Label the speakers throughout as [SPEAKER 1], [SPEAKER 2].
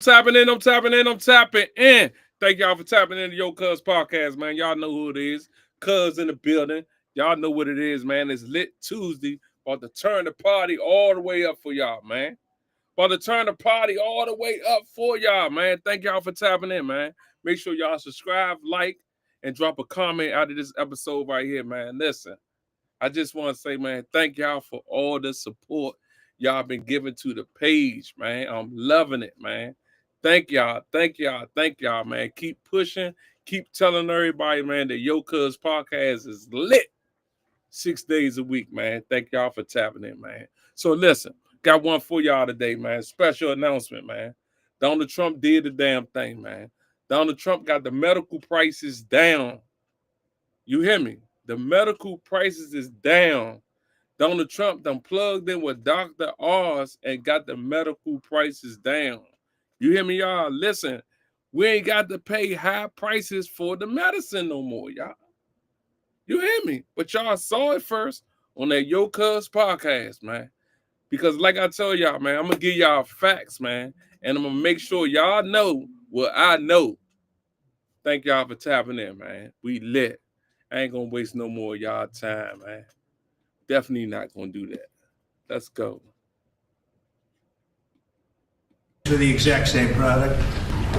[SPEAKER 1] I'm tapping in. Thank y'all for tapping into Yocuzpodcast, man. Y'all know who it is. Cuz in the building. Y'all know what it is, man. It's Lit Tuesday. About to turn the party all the way up for y'all, man. About to turn the party all the way up for y'all, man. Thank y'all for tapping in, man. Make sure y'all subscribe, like, and drop a comment out of this episode right here, man. Listen, I just want to say, man, thank y'all for all the support y'all been giving to the page, man. I'm loving it, man. Thank y'all, man. Keep pushing, keep telling everybody, man, that Yocuzpodcast is lit 6 days a week, man. Thank y'all for tapping in, man. So listen, got one for y'all today, man. Special announcement, man. Donald Trump did the damn thing, man. Donald Trump got the medical prices down. You hear me? The medical prices is down. Donald Trump done plugged in with Dr. Oz and got the medical prices down. You hear me, y'all? Listen, we ain't got to pay high prices for the medicine no more, y'all. You hear me? But y'all saw it first on that Yocuzpodcast, man. Because like I told y'all, man, I'm going to give y'all facts, man. And I'm going to make sure y'all know what I know. Thank y'all for tapping in, man. We lit. I ain't going to waste no more of y'all time, man. Definitely not going to do that. Let's go.
[SPEAKER 2] For the exact same product.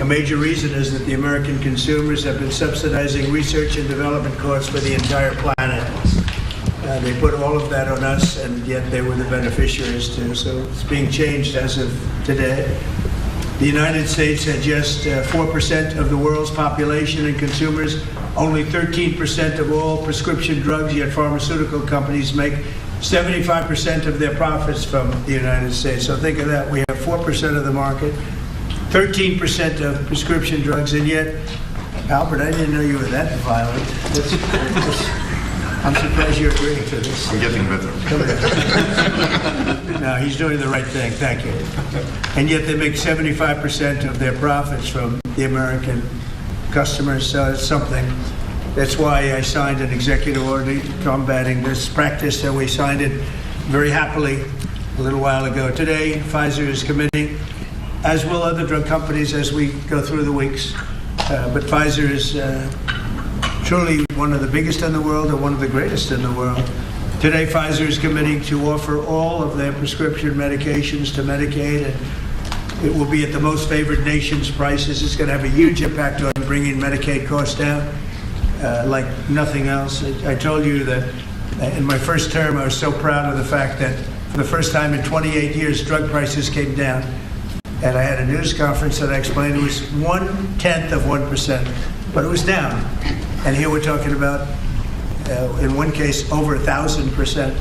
[SPEAKER 2] A major reason is that the American consumers have been subsidizing research and development costs for the entire planet. They put all of that on us, and yet they were the beneficiaries too. So it's being changed as of today. The United States had just 4% of the world's population and consumers, only 13% of all prescription drugs, yet pharmaceutical companies make 75% of their profits from the United States. So think of that. We have 4% of the market, 13% of prescription drugs, and yet, Albert, I didn't know you were that violent. I'm surprised you're agreeing to this.
[SPEAKER 3] I'm getting better.
[SPEAKER 2] No, he's doing the right thing. Thank you. And yet they make 75% of their profits from the American customers, so it's something. That's why I signed an executive order combating this practice, and we signed it very happily a little while ago. Today, Pfizer is committing, as will other drug companies as we go through the weeks. But Pfizer is truly one of the biggest in the world and one of the greatest in the world. Today, Pfizer is committing to offer all of their prescription medications to Medicaid, and it will be at the most favored nation's prices. It's going to have a huge impact on bringing Medicaid costs down like nothing else. I told you that in my first term, I was so proud of the fact that for the first time in 28 years, drug prices came down. And I had a news conference that I explained it was 0.1%, but it was down. And here we're talking about, in one case, over 1,000%.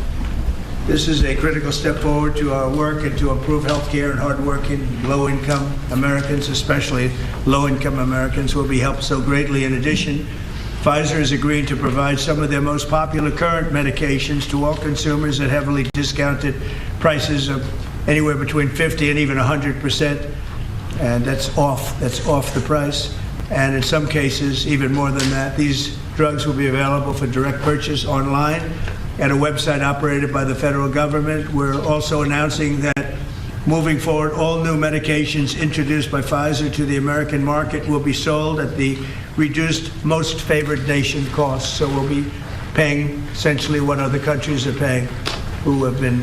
[SPEAKER 2] This is a critical step forward to our work and to improve health care, and hardworking, low-income Americans, especially low-income Americans, will be helped so greatly. In addition, Pfizer is agreeing to provide some of their most popular current medications to all consumers at heavily discounted prices of anywhere between 50 and even 100%, and that's off the price. And in some cases, even more than that. These drugs will be available for direct purchase online at a website operated by the federal government. We're also announcing that moving forward, all new medications introduced by Pfizer to the American market will be sold at the reduced most favored nation cost. So we'll be paying essentially what other countries are paying, who have been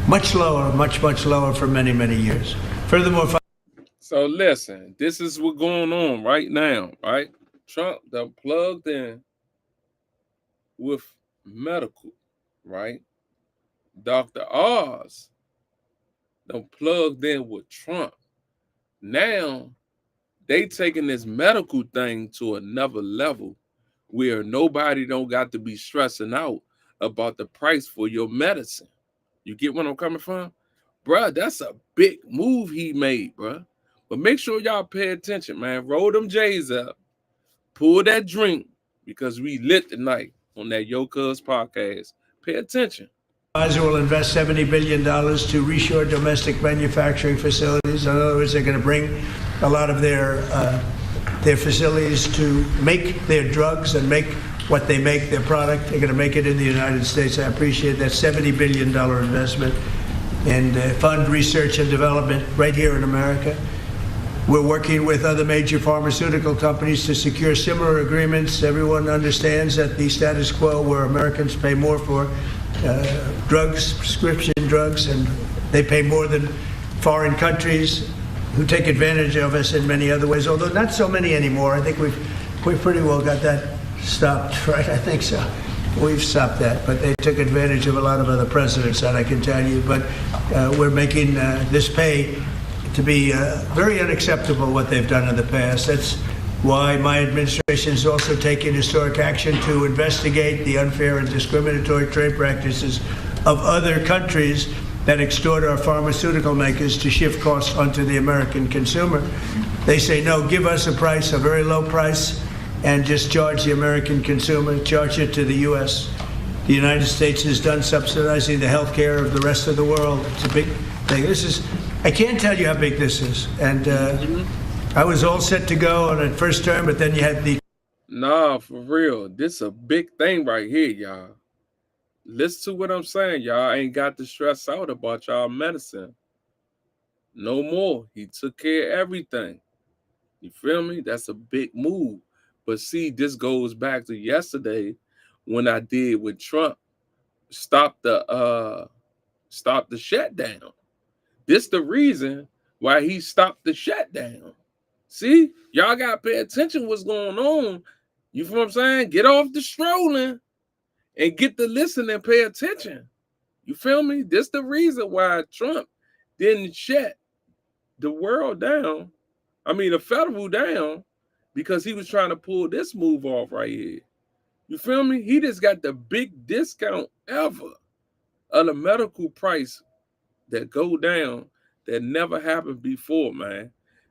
[SPEAKER 2] much lower for many, many years. Furthermore,
[SPEAKER 1] so listen, this is what's going on right now, right? Trump done plugged in with medical, right? Dr. Oz done plugged in with Trump. Now, they taking this medical thing to another level where nobody don't got to be stressing out about the price for your medicine. You get where I'm coming from? Bruh, that's a big move he made, bruh. But make sure y'all pay attention, man. Roll them J's up. Pull that drink, because we lit tonight on that Yocuzpodcast. Pay attention.
[SPEAKER 2] Pfizer will invest $70 billion to reshore domestic manufacturing facilities. In other words, they're going to bring a lot of their facilities to make their drugs and make what they make, their product. They're going to make it in the United States. I appreciate that $70 billion investment and fund research and development right here in America. We're working with other major pharmaceutical companies to secure similar agreements. Everyone understands that the status quo where Americans pay more for drugs, prescription drugs, and they pay more than foreign countries who take advantage of us in many other ways, although not so many anymore. I think we've pretty well got that stopped, right? I think so. We've stopped that, but they took advantage of a lot of other presidents, that I can tell you. But we're making this pay to be very unacceptable what they've done in the past. That's why my administration is also taking historic action to investigate the unfair and discriminatory trade practices of other countries that extort our pharmaceutical makers to shift costs onto the American consumer. They say, no, give us a price, a very low price, and just charge the American consumer, charge it to the U.S. The United States is done subsidizing the health care of the rest of the world. It's a big thing. I can't tell you how big this is. And I was all set to go on the first term, but then you had the...
[SPEAKER 1] Nah, for real. This a big thing right here, y'all. Listen to what I'm saying, y'all. Ain't got to stress out about y'all medicine. No more. He took care of everything. You feel me? That's a big move. But see, this goes back to yesterday when I did with Trump. Stop the shutdown. This the reason why he stopped the shutdown. See, y'all got to pay attention what's going on. You feel what I'm saying? Get off the strolling and get to listen and pay attention. You feel me? This the reason why Trump didn't shut the world down. I mean, the federal down, because he was trying to pull this move off right here. You feel me? He just got the big discount ever of the medical price that go down that never happened before, man.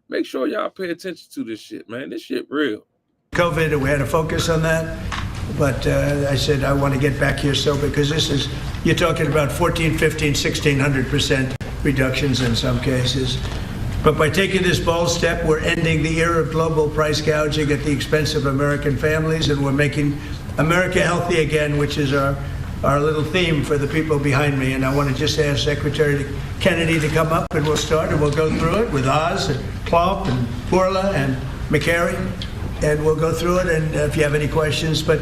[SPEAKER 1] Make sure y'all pay attention to this shit, man. This shit real.
[SPEAKER 2] COVID, and we had to focus on that. But I said, I want to get back here because you're talking about 14, 15, 1,600% reductions in some cases. But by taking this bold step, we're ending the era of global price gouging at the expense of American families, and we're making America healthy again, which is our little theme for the people behind me. And I want to just ask Secretary Kennedy to come up, and we'll start, and we'll go through it with Oz and Plump and Bourla and McCary, and we'll go through it, and if you have any questions. But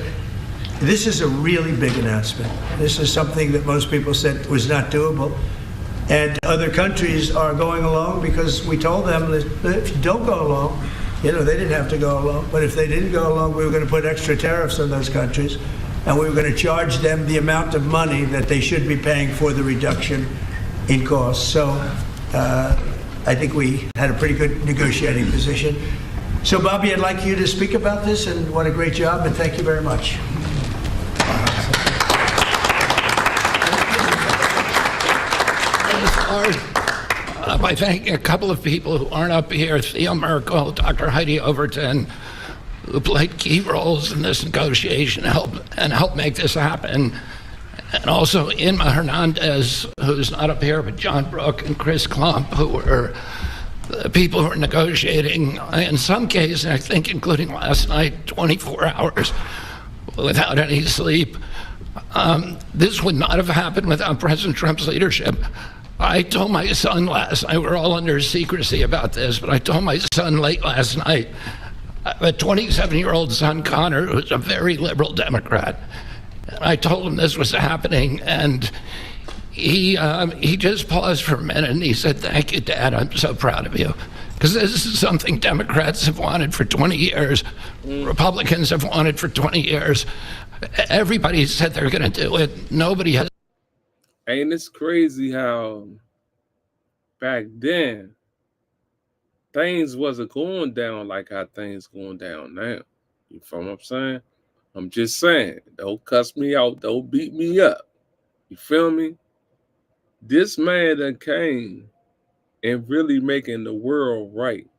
[SPEAKER 2] this is a really big announcement. This is something that most people said was not doable. And other countries are going along because we told them that if you don't go along, they didn't have to go along. But if they didn't go along, we were going to put extra tariffs on those countries. And we were going to charge them the amount of money that they should be paying for the reduction in costs. So I think we had a pretty good negotiating position. So, Bobby, I'd like you to speak about this, and what a great job, and thank you very much.
[SPEAKER 3] By thanking a couple of people who aren't up here, Theo Merkel, Dr. Heidi Overton, who played key roles in this negotiation and helped make this happen. And also Inma Hernandez, who's not up here, but John Brook and Chris Klump, who were the people who were negotiating, in some cases, I think including last night, 24 hours without any sleep. This would not have happened without President Trump's leadership. I told my son last night, we're all under secrecy about this, but I told my son late last night, I have a 27-year-old son, Connor, who's a very liberal Democrat. And I told him this was happening, and he just paused for a minute and he said, "Thank you, Dad, I'm so proud of you." Because this is something Democrats have wanted for 20 years. Republicans have wanted for 20 years. Everybody said they're going to do it. Nobody has.
[SPEAKER 1] Ain't it's crazy how back then things wasn't going down like how things going down now? You feel what I'm saying? I'm just saying, don't cuss me out, don't beat me up. You feel me? This man that came and really making the world right.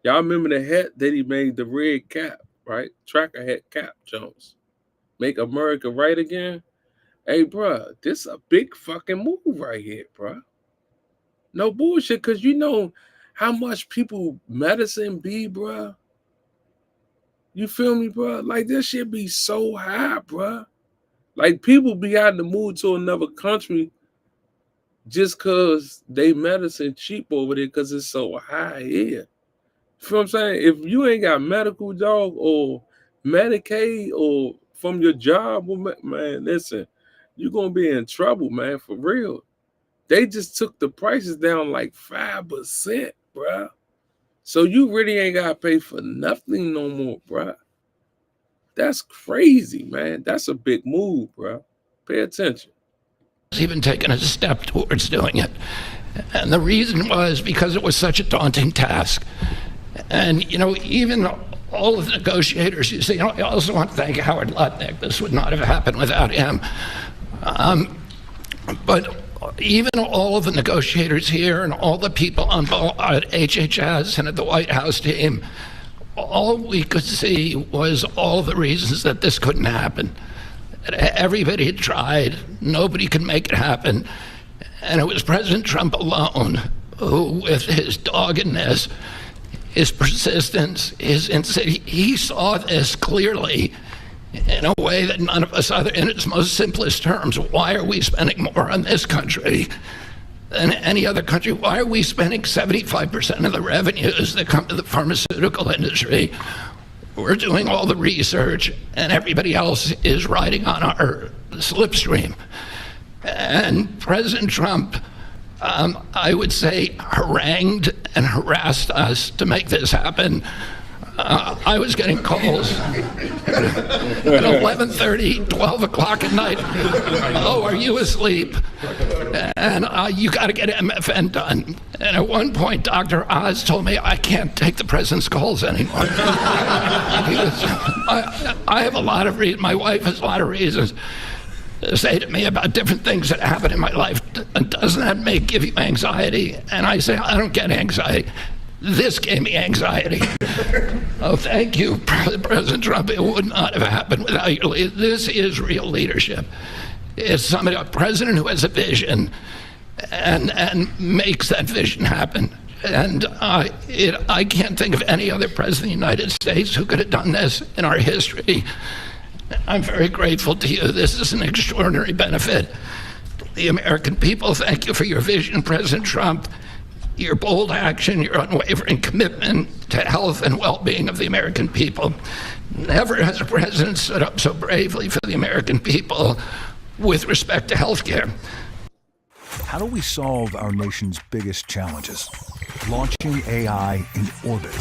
[SPEAKER 1] Y'all remember the hat that he made, the red cap, right? Tracker hat Cap Jones. Make America right again. Hey, bruh, this a big fucking move right here, bruh. No bullshit, because you know how much people medicine be, bruh. You feel me, bruh? Like, this shit be so high, bruh. Like, people be out to move to another country just because they medicine cheap over there because it's so high here. You feel what I'm saying? If you ain't got medical, dog, or Medicaid, or from your job, man, listen, you're going to be in trouble, man, for real. They just took the prices down like 5%, bruh. So you really ain't got to pay for nothing no more, bruh. That's crazy, man. That's a big move, bruh. Pay attention.
[SPEAKER 3] Even taken a step towards doing it. And the reason was because it was such a daunting task. And, even all of the negotiators, you see, I also want to thank Howard Lutnick. This would not have happened without him. But even all of the negotiators here and all the people on at HHS and at the White House team, all we could see was all the reasons that this couldn't happen. Everybody had tried. Nobody could make it happen. And it was President Trump alone who, with his doggedness, his persistence, he saw this clearly in a way that none of us other, in its most simplest terms. Why are we spending more on this country than any other country? Why are we spending 75% of the revenues that come to the pharmaceutical industry? We're doing all the research, and everybody else is riding on our slipstream. And President Trump, I would say, harangued and harassed us to make this happen. I was getting calls at 11:30, 12 o'clock at night. Oh, are you asleep? And you got to get MFN done. And at one point, Dr. Oz told me I can't take the president's calls anymore. I have a lot of reasons. My wife has a lot of reasons to say to me about different things that happen in my life. Doesn't that give you anxiety? And I say, I don't get anxiety. This gave me anxiety. Oh, thank you, President Trump. It would not have happened without you. This is real leadership. It's a president who has a vision and makes that vision happen. And I can't think of any other president of the United States who could have done this in our history. I'm very grateful to you. This is an extraordinary benefit. The American people, thank you for your vision, President Trump. Your bold action, your unwavering commitment to health and well-being of the American people. Never has a president stood up so bravely for the American people with respect to health care.
[SPEAKER 4] How do we solve our nation's biggest challenges? Launching AI in orbit.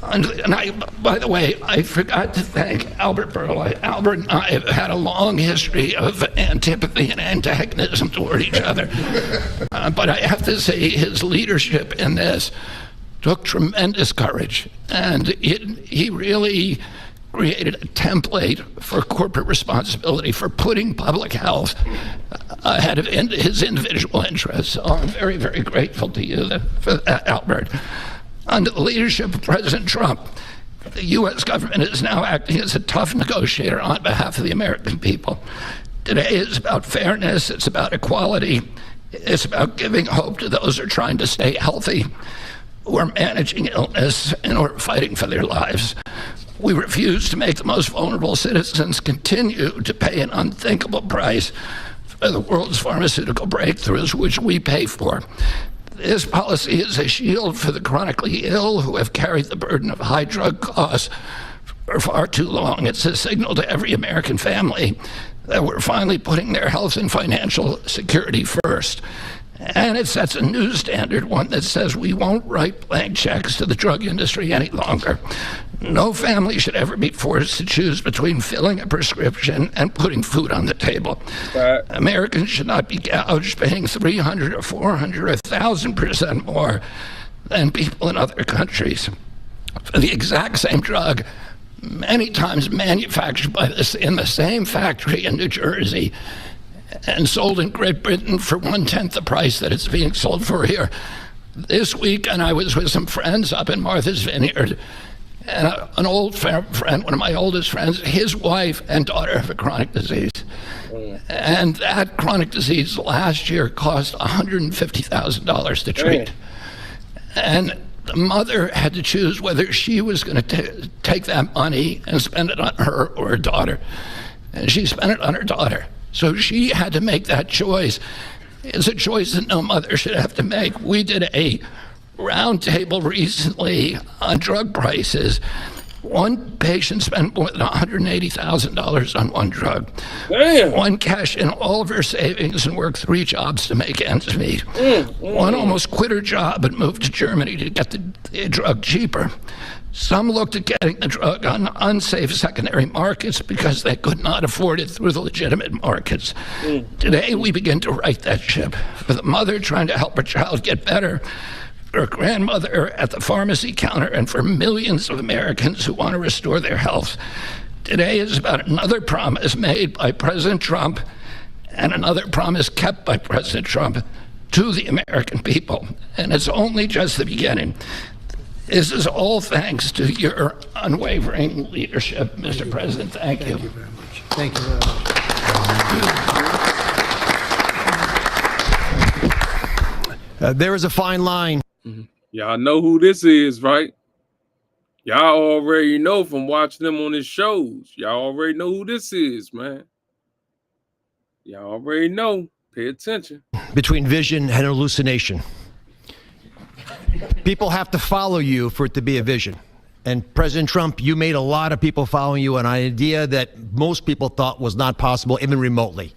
[SPEAKER 3] And by the way, I forgot to thank Albert Burla. Albert and I have had a long history of antipathy and antagonism toward each other. But I have to say his leadership in this took tremendous courage. And he really created a template for corporate responsibility, for putting public health ahead of his individual interests. So I'm very, very grateful to you for that, Albert. Under the leadership of President Trump, the U.S. government is now acting as a tough negotiator on behalf of the American people. Today is about fairness, it's about equality, it's about giving hope to those who are trying to stay healthy, who are managing illness, and who are fighting for their lives. We refuse to make the most vulnerable citizens continue to pay an unthinkable price for the world's pharmaceutical breakthroughs, which we pay for. This policy is a shield for the chronically ill who have carried the burden of high drug costs for far too long. It's a signal to every American family that we're finally putting their health and financial security first. And it sets a new standard, one that says we won't write blank checks to the drug industry any longer. No family should ever be forced to choose between filling a prescription and putting food on the table. Americans should not be gouged paying 300 or 400 or 1,000% more than people in other countries for the exact same drug, many times manufactured in the same factory in New Jersey and sold in Great Britain for 1/10 the price that it's being sold for here. This weekend I was with some friends up in Martha's Vineyard, and an old friend, one of my oldest friends, his wife and daughter have a chronic disease. And that chronic disease last year cost $150,000 to treat. And the mother had to choose whether she was going to take that money and spend it on her or her daughter. And she spent it on her daughter. So she had to make that choice. It's a choice that no mother should have to make. We did a roundtable recently on drug prices. One patient spent more than $180,000 on one drug.
[SPEAKER 1] Damn.
[SPEAKER 3] One cashed in all of her savings and worked 3 jobs to make ends meet. One almost quit her job and moved to Germany to get the drug cheaper. Some looked at getting the drug on unsafe secondary markets because they could not afford it through the legitimate markets. Today, we begin to right that ship. For the mother trying to help her child get better, for a grandmother at the pharmacy counter, and for millions of Americans who want to restore their health. Today is about another promise made by President Trump and another promise kept by President Trump to the American people. And it's only just the beginning. This is all thanks to your unwavering leadership, Mr. President. Thank you.
[SPEAKER 2] Thank you very much. Thank you very much.
[SPEAKER 5] There is a fine line.
[SPEAKER 1] Y'all know who this is, right? Y'all already know from watching them on his shows. Y'all already know who this is, man. Y'all already know. Pay attention.
[SPEAKER 5] Between vision and hallucination. People have to follow you for it to be a vision. And President Trump, you made a lot of people following you, an idea that most people thought was not possible, even remotely.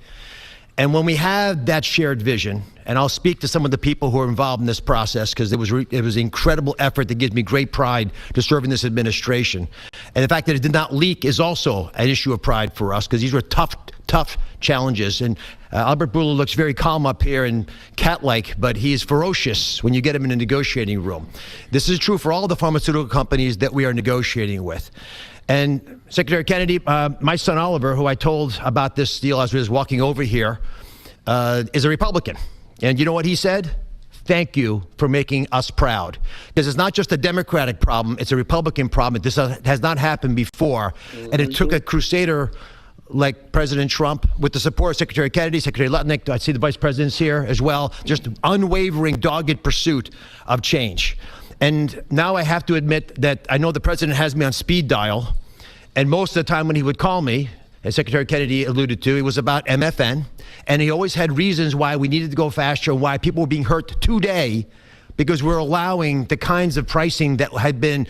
[SPEAKER 5] And when we have that shared vision, and I'll speak to some of the people who are involved in this process because it was incredible effort that gives me great pride to serve in this administration. And the fact that it did not leak is also an issue of pride for us because these were tough challenges. And Albert Bourla looks very calm up here and cat-like, but he is ferocious when you get him in a negotiating room. This is true for all the pharmaceutical companies that we are negotiating with. And Secretary Kennedy, my son Oliver, who I told about this deal as we was walking over here, is a Republican. And you know what he said? Thank you for making us proud. Because it's not just a Democratic problem, it's a Republican problem. This has not happened before. And it took a crusader like President Trump, with the support of Secretary Kennedy, Secretary Lutnick, I see the vice presidents here as well, just unwavering, dogged pursuit of change. And now I have to admit that I know the president has me on speed dial, and most of the time when he would call me, as Secretary Kennedy alluded to, it was about MFN, and he always had reasons why we needed to go faster and why people were being hurt today because we're allowing the kinds of pricing that had been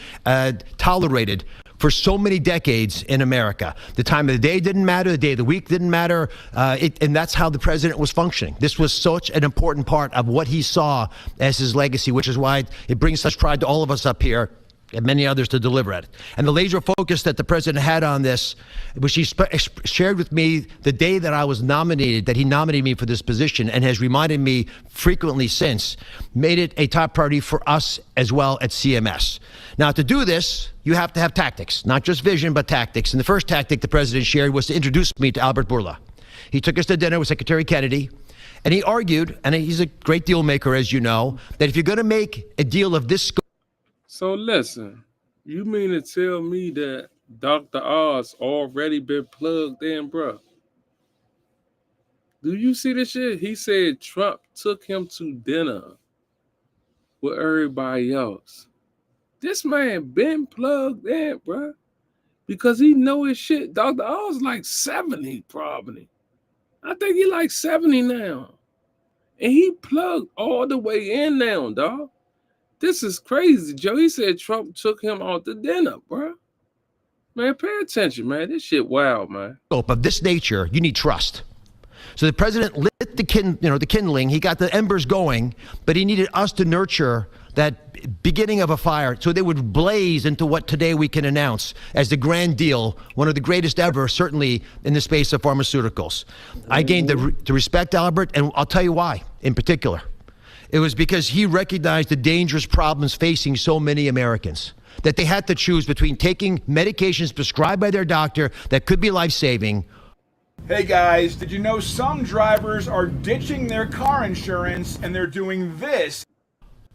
[SPEAKER 5] tolerated for so many decades in America. The time of the day didn't matter, the day of the week didn't matter, and that's how the president was functioning. This was such an important part of what he saw as his legacy, which is why it brings such pride to all of us up here and many others to deliver it. And the laser focus that the president had on this, which he shared with me the day that I was nominated, that he nominated me for this position and has reminded me frequently since, made it a top priority for us as well at CMS. Now, to do this, you have to have tactics, not just vision, but tactics. And the first tactic the president shared was to introduce me to Albert Bourla. He took us to dinner with Secretary Kennedy, and he argued, and he's a great deal maker, as you know, that if you're going to make a deal of this scope.
[SPEAKER 1] So listen, you mean to tell me that Dr. Oz already been plugged in, bro? Do you see this shit? He said Trump took him to dinner with everybody else. This man been plugged in, bro, because he know his shit. Dr. Oz like 70 probably. I think he like 70 now. And he plugged all the way in now, dog. This is crazy, Joe. He said Trump took him out to dinner, bro. Man, pay attention, man. This shit wild, man.
[SPEAKER 5] Of this nature, you need trust. So the president lit the kindling. He got the embers going, but he needed us to nurture that beginning of a fire so they would blaze into what today we can announce as the grand deal, one of the greatest ever, certainly in the space of pharmaceuticals. I gained the respect, Albert, and I'll tell you why in particular. It was because he recognized the dangerous problems facing so many Americans, that they had to choose between taking medications prescribed by their doctor that could be life-saving.
[SPEAKER 6] Hey guys, did you know some drivers are ditching their car insurance and they're doing this?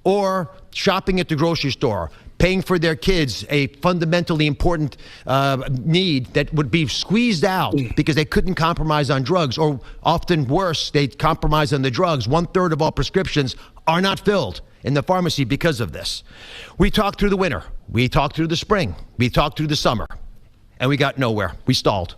[SPEAKER 5] Or shopping at the grocery store, paying for their kids a fundamentally important need that would be squeezed out because they couldn't compromise on drugs, or often worse, they compromise on the drugs. 1/3 of all prescriptions are not filled in the pharmacy because of this. We talked through the winter, we talked through the spring, we talked through the summer, and we got nowhere. We stalled.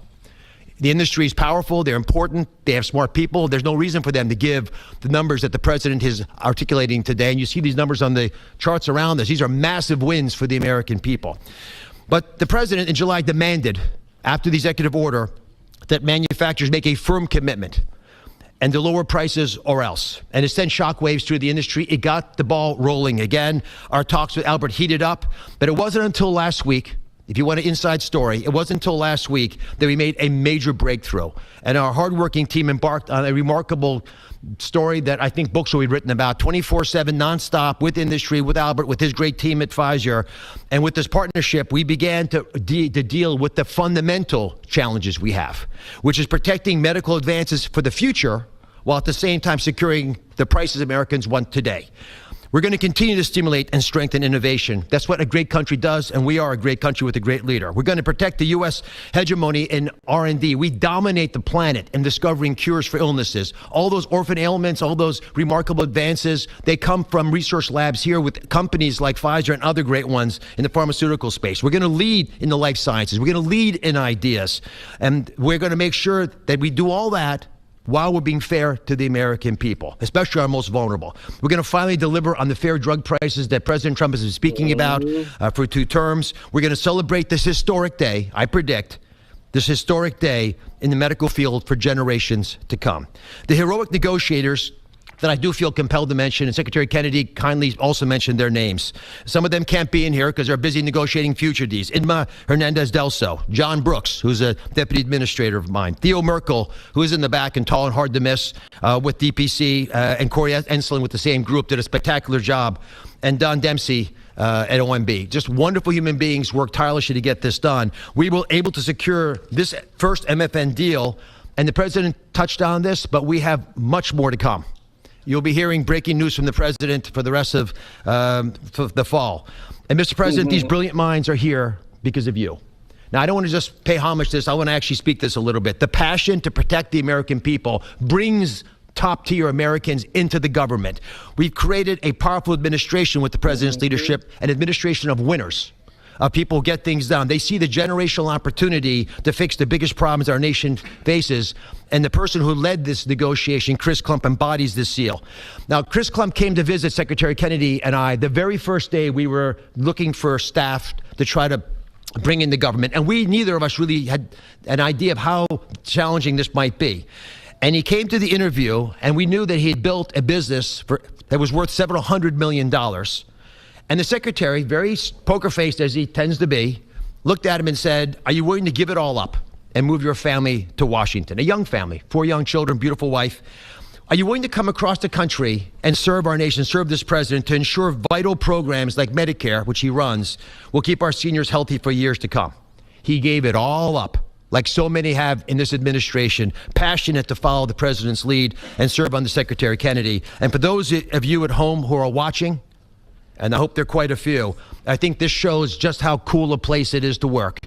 [SPEAKER 5] The industry is powerful, they're important, they have smart people. There's no reason for them to give the numbers that the president is articulating today. And you see these numbers on the charts around us. These are massive wins for the American people. But the president in July demanded, after the executive order, that manufacturers make a firm commitment and to lower prices or else. And it sent shockwaves through the industry. It got the ball rolling again. Our talks with Albert heated up, but it wasn't until last week, if you want an inside story, it wasn't until last week that we made a major breakthrough. And our hardworking team embarked on a remarkable story that I think books will be written about, 24/7 nonstop with industry, with Albert, with his great team at Pfizer. And with this partnership, we began to deal with the fundamental challenges we have, which is protecting medical advances for the future while at the same time securing the prices Americans want today. We're going to continue to stimulate and strengthen innovation. That's what a great country does, and we are a great country with a great leader. We're going to protect the U.S. hegemony in R&D. We dominate the planet in discovering cures for illnesses. All those orphan ailments, all those remarkable advances, they come from research labs here with companies like Pfizer and other great ones in the pharmaceutical space. We're going to lead in the life sciences. We're going to lead in ideas. And we're going to make sure that we do all that while we're being fair to the American people, especially our most vulnerable. We're going to finally deliver on the fair drug prices that President Trump has been speaking about for 2 terms. We're going to celebrate this historic day, I predict, this historic day in the medical field for generations to come. The heroic negotiators that I do feel compelled to mention, and Secretary Kennedy kindly also mentioned their names. Some of them can't be in here because they're busy negotiating future deals. Emai Hernandez-Delso, John Brooks, who's a deputy administrator of mine, Theo Merkel, who is in the back and tall and hard to miss with DPC, and Corey Enslin with the same group, did a spectacular job, and Don Dempsey at OMB. Just wonderful human beings, worked tirelessly to get this done. We were able to secure this first MFN deal, and the president touched on this, but we have much more to come. You'll be hearing breaking news from the president for the rest of the fall. And Mr. President, these brilliant minds are here because of you. Now, I don't want to just pay homage to this. I want to actually speak this a little bit. The passion to protect the American people brings top-tier Americans into the government. We've created a powerful administration with the president's leadership, an administration of winners. People get things done. They see the generational opportunity to fix the biggest problems our nation faces. And the person who led this negotiation, Chris Klump, embodies this seal. Now, Chris Klump came to visit Secretary Kennedy and I the very first day we were looking for staff to try to bring in the government. And neither of us really had an idea of how challenging this might be. And he came to the interview, and we knew that he had built a business that was worth several $100 million. And the secretary, very poker-faced as he tends to be, looked at him and said, "Are you willing to give it all up and move your family to Washington?" A young family, 4 young children, beautiful wife. "Are you willing to come across the country and serve our nation, serve this president to ensure vital programs like Medicare, which he runs, will keep our seniors healthy for years to come?" He gave it all up, like so many have in this administration, passionate to follow the president's lead and serve under Secretary Kennedy. And for those of you at home who are watching, and I hope there are quite a few, I think this shows just how cool a place it is to work,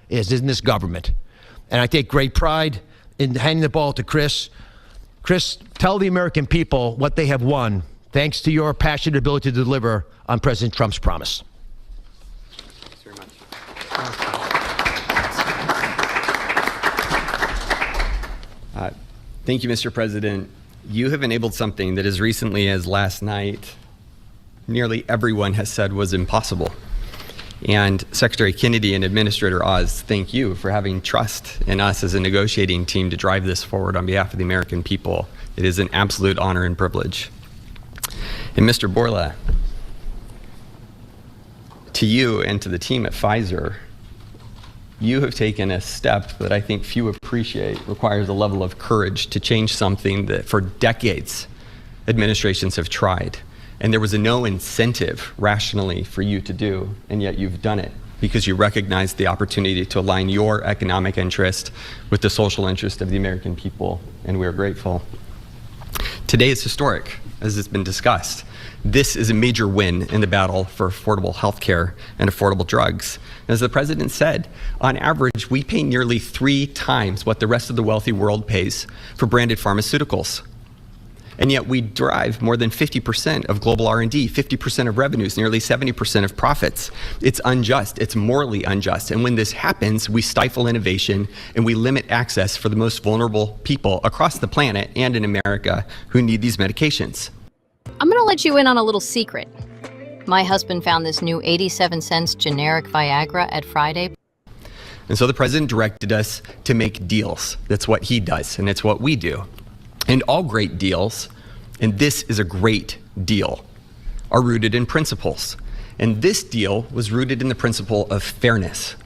[SPEAKER 5] is in this government. And I take great pride in handing the ball to Chris. Chris, tell the American people what they have won, thanks to your passionate ability to deliver on President Trump's promise.
[SPEAKER 7] Thanks very much. Thank you, Mr. President. You have enabled something that as recently as last night, nearly everyone has said was impossible. And Secretary Kennedy and Administrator Oz, thank you for having trust in us as a negotiating team to drive this forward on behalf of the American people. It is an absolute honor and privilege. And Mr. Bourla, to you and to the team at Pfizer, you have taken a step that I think few appreciate, requires a level of courage to change something that for decades administrations have tried. And there was no incentive rationally for you to do, and yet you've done it because you recognize the opportunity to align your economic interest with the social interest of the American people, and we are grateful. Today is historic, as has been discussed. This is a major win in the battle for affordable health care and affordable drugs. As the president said, on average, we pay nearly 3 times what the rest of the wealthy world pays for branded pharmaceuticals. And yet we drive more than 50% of global R&D, 50% of revenues, nearly 70% of profits. It's unjust. It's morally unjust. And when this happens, we stifle innovation and we limit access for the most vulnerable people across the planet and in America who need these medications.
[SPEAKER 8] I'm going to let you in on a little secret. My husband found this new 87 cents generic Viagra at Friday.
[SPEAKER 7] And so the president directed us to make deals. That's what he does, and it's what we do. And all great deals, and this is a great deal, are rooted in principles. And this deal was rooted in the principle of fairness.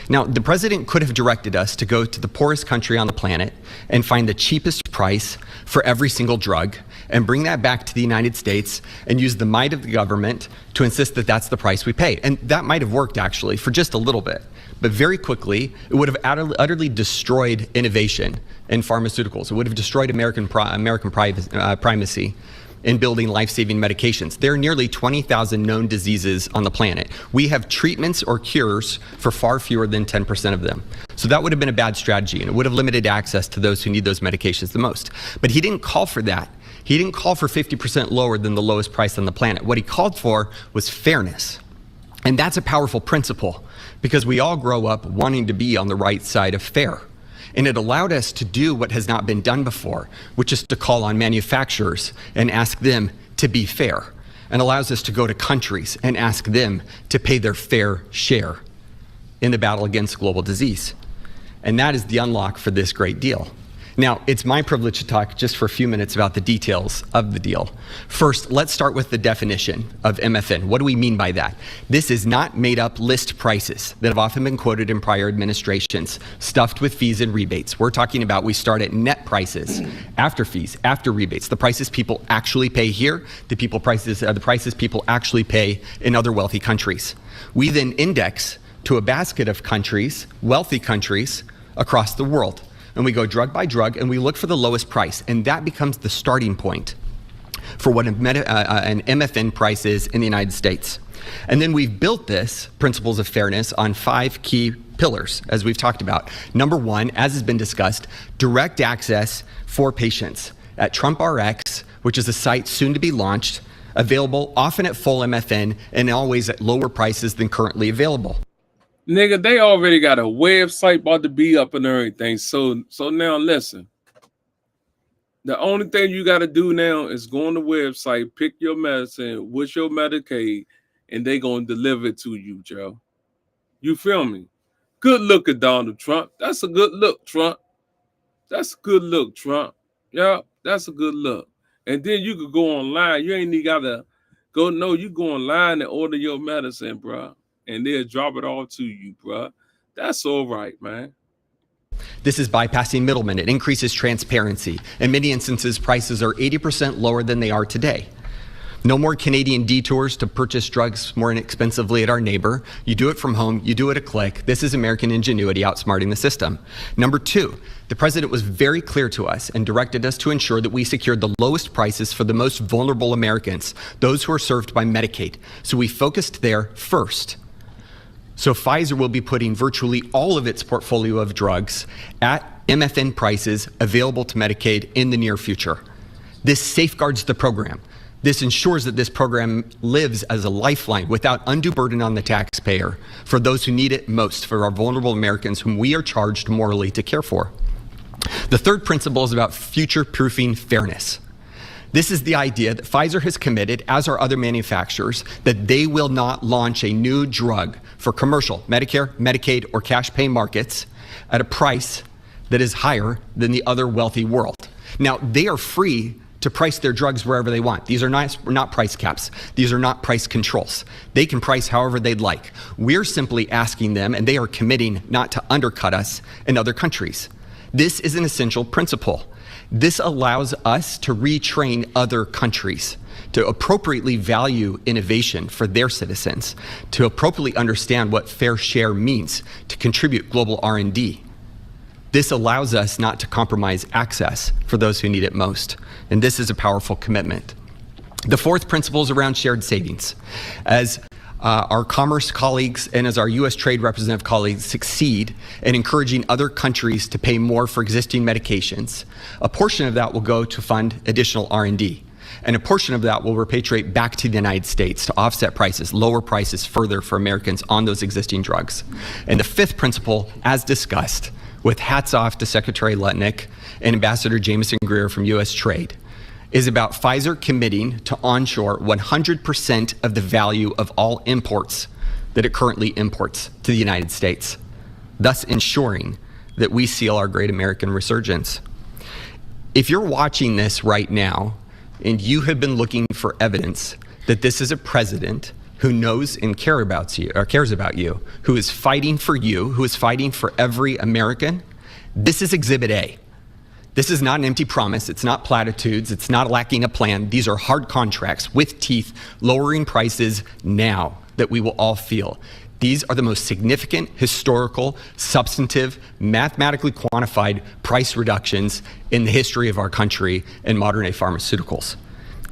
[SPEAKER 7] Now, the president could have directed us to go to the poorest country on the planet and find the cheapest price for every single drug and bring that back to the United States and use the might of the government to insist that that's the price we pay. And that might have worked, actually, for just a little bit. But very quickly, it would have utterly destroyed innovation in pharmaceuticals. It would have destroyed American primacy in building life-saving medications. There are nearly 20,000 known diseases on the planet. We have treatments or cures for far fewer than 10% of them. So that would have been a bad strategy, and it would have limited access to those who need those medications the most. But he didn't call for that. He didn't call for 50% lower than the lowest price on the planet. What he called for was fairness. And that's a powerful principle, because we all grow up wanting to be on the right side of fair. And it allowed us to do what has not been done before, which is to call on manufacturers and ask them to be fair, and allows us to go to countries and ask them to pay their fair share in the battle against global disease. And that is the unlock for this great deal. Now, it's my privilege to talk just for a few minutes about the details of the deal. First, let's start with the definition of MFN. What do we mean by that? This is not made-up list prices that have often been quoted in prior administrations, stuffed with fees and rebates. We're talking about we start at net prices, after fees, after rebates, the prices people actually pay here, the prices people actually pay in other wealthy countries. We then index to a basket of countries, wealthy countries, across the world. And we go drug by drug, and we look for the lowest price. And that becomes the starting point for what an MFN price is in the United States. And then we've built this principles of fairness on 5 key pillars, as we've talked about. Number 1, as has been discussed, direct access for patients at TrumpRx, which is a site soon to be launched, available often at full MFN and always at lower prices than currently available.
[SPEAKER 1] Nigga, they already got a website about to be up and everything. So now listen. The only thing you got to do now is go on the website, pick your medicine, what's your Medicaid, and they going to deliver it to you, Joe. You feel me? Good look at Donald Trump. That's a good look, Trump. That's a good look, Trump. Yeah, that's a good look. And then you could go online. You ain't even got to go. No, you go online and order your medicine, bro. And they'll drop it all to you, bro. That's all right, man.
[SPEAKER 7] This is bypassing middlemen. It increases transparency. In many instances, prices are 80% lower than they are today. No more Canadian detours to purchase drugs more inexpensively at our neighbor. You do it from home. You do it a click. This is American ingenuity outsmarting the system. Number 2, the president was very clear to us and directed us to ensure that we secured the lowest prices for the most vulnerable Americans, those who are served by Medicaid. So we focused there first. So Pfizer will be putting virtually all of its portfolio of drugs at MFN prices available to Medicaid in the near future. This safeguards the program. This ensures that this program lives as a lifeline without undue burden on the taxpayer for those who need it most, for our vulnerable Americans whom we are charged morally to care for. The third principle is about future-proofing fairness. This is the idea that Pfizer has committed, as are other manufacturers, that they will not launch a new drug for commercial, Medicare, Medicaid, or cash pay markets at a price that is higher than the other wealthy world. Now, they are free to price their drugs wherever they want. These are not price caps. These are not price controls. They can price however they'd like. We're simply asking them, and they are committing not to undercut us in other countries. This is an essential principle. This allows us to retrain other countries to appropriately value innovation for their citizens, to appropriately understand what fair share means, to contribute global R&D. This allows us not to compromise access for those who need it most. And this is a powerful commitment. The fourth principle is around shared savings. As our commerce colleagues and as our U.S. trade representative colleagues succeed in encouraging other countries to pay more for existing medications, a portion of that will go to fund additional R&D. And a portion of that will repatriate back to the United States to offset prices, lower prices further for Americans on those existing drugs. And the fifth principle, as discussed, with hats off to Secretary Lutnick and Ambassador Jameson Greer from U.S. Trade, is about Pfizer committing to onshore 100% of the value of all imports that it currently imports to the United States, thus ensuring that we seal our great American resurgence. If you're watching this right now, and you have been looking for evidence that this is a president who knows and cares about you, who is fighting for you, who is fighting for every American, this is Exhibit A. This is not an empty promise. It's not platitudes. It's not lacking a plan. These are hard contracts with teeth, lowering prices now that we will all feel. These are the most significant, historical, substantive, mathematically quantified price reductions in the history of our country in modern-day pharmaceuticals.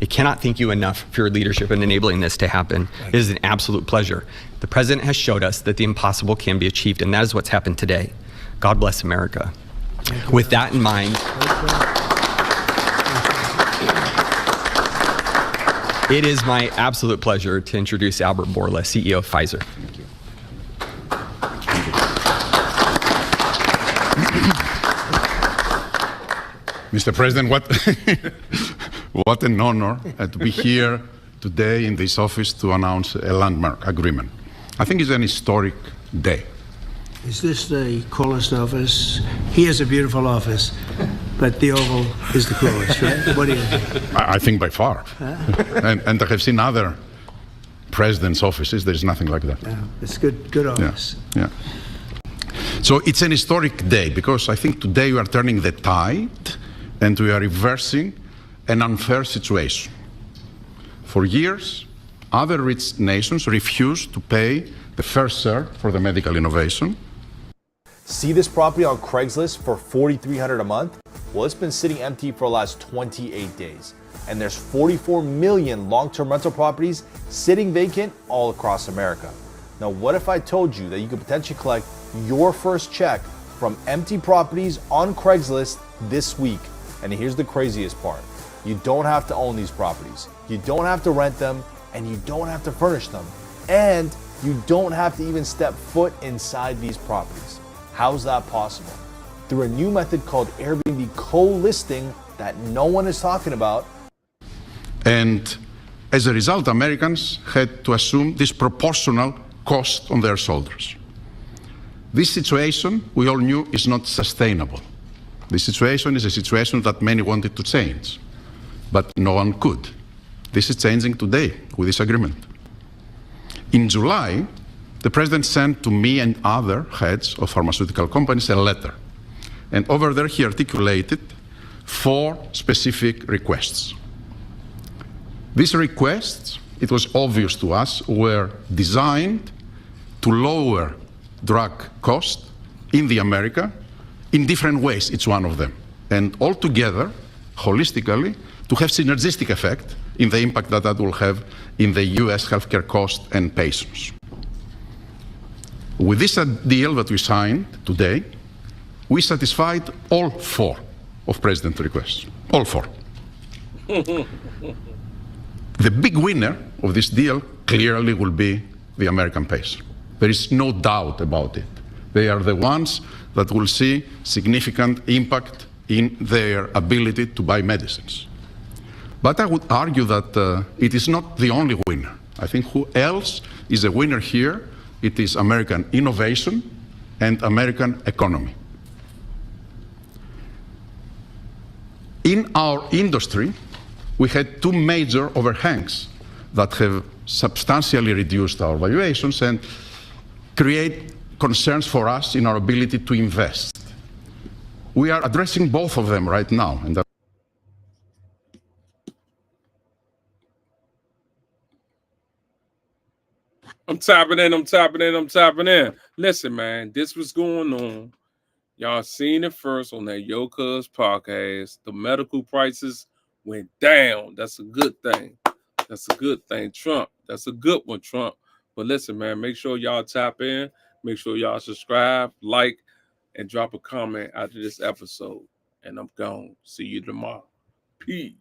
[SPEAKER 7] I cannot thank you enough for your leadership in enabling this to happen. It is an absolute pleasure. The president has showed us that the impossible can be achieved, and that is what's happened today. God bless America. With that in mind, it is my absolute pleasure to introduce Albert Bourla, CEO of Pfizer. Thank you.
[SPEAKER 9] Mr. President, what an honor to be here today in this office to announce a landmark agreement. I think it's an historic day.
[SPEAKER 2] Is this the coolest office? He has a beautiful office, but the Oval is the coolest, right? What do you think?
[SPEAKER 9] I think by far. And I have seen other presidents' offices. There's nothing like that.
[SPEAKER 2] Yeah, it's good office.
[SPEAKER 9] Yeah. So it's an historic day because I think today we are turning the tide and we are reversing an unfair situation. For years, other rich nations refused to pay the fair share for the medical innovation.
[SPEAKER 10] See this property on Craigslist for $4,300 a month? Well, it's been sitting empty for the last 28 days. And there's 44 million long-term rental properties sitting vacant all across America. Now, what if I told you that you could potentially collect your first check from empty properties on Craigslist this week? And here's the craziest part. You don't have to own these properties. You don't have to rent them, and you don't have to furnish them. And you don't have to even step foot inside these properties. How's that possible? Through a new method called Airbnb co-listing that no one is talking about.
[SPEAKER 9] And as a result, Americans had to assume disproportional cost on their shoulders. This situation, we all knew, is not sustainable. This situation is a situation that many wanted to change, but no one could. This is changing today with this agreement. In July, the president sent to me and other heads of pharmaceutical companies a letter. And over there, he articulated 4 specific requests. These requests, it was obvious to us, were designed to lower drug cost in the America in different ways, each one of them. And altogether, holistically, to have synergistic effect in the impact that that will have in the US healthcare cost and patients. With this deal that we signed today, we satisfied all 4 of President's requests, all 4. The big winner of this deal clearly will be the American patient. There is no doubt about it. They are the ones that will see significant impact in their ability to buy medicines. But I would argue that it is not the only winner. I think who else is a winner here? It is American innovation and American economy. In our industry, we had 2 major overhangs that have substantially reduced our valuations and create concerns for us in our ability to invest. We are addressing both of them right now. And
[SPEAKER 1] I'm tapping in. Listen, man, this was going on. Y'all seen it first on that Yocuzpodcast. The medical prices went down. That's a good thing. Trump, that's a good one, Trump. But listen, man, make sure y'all tap in. Make sure y'all subscribe, like, and drop a comment after this episode. And I'm gone. See you tomorrow. Peace.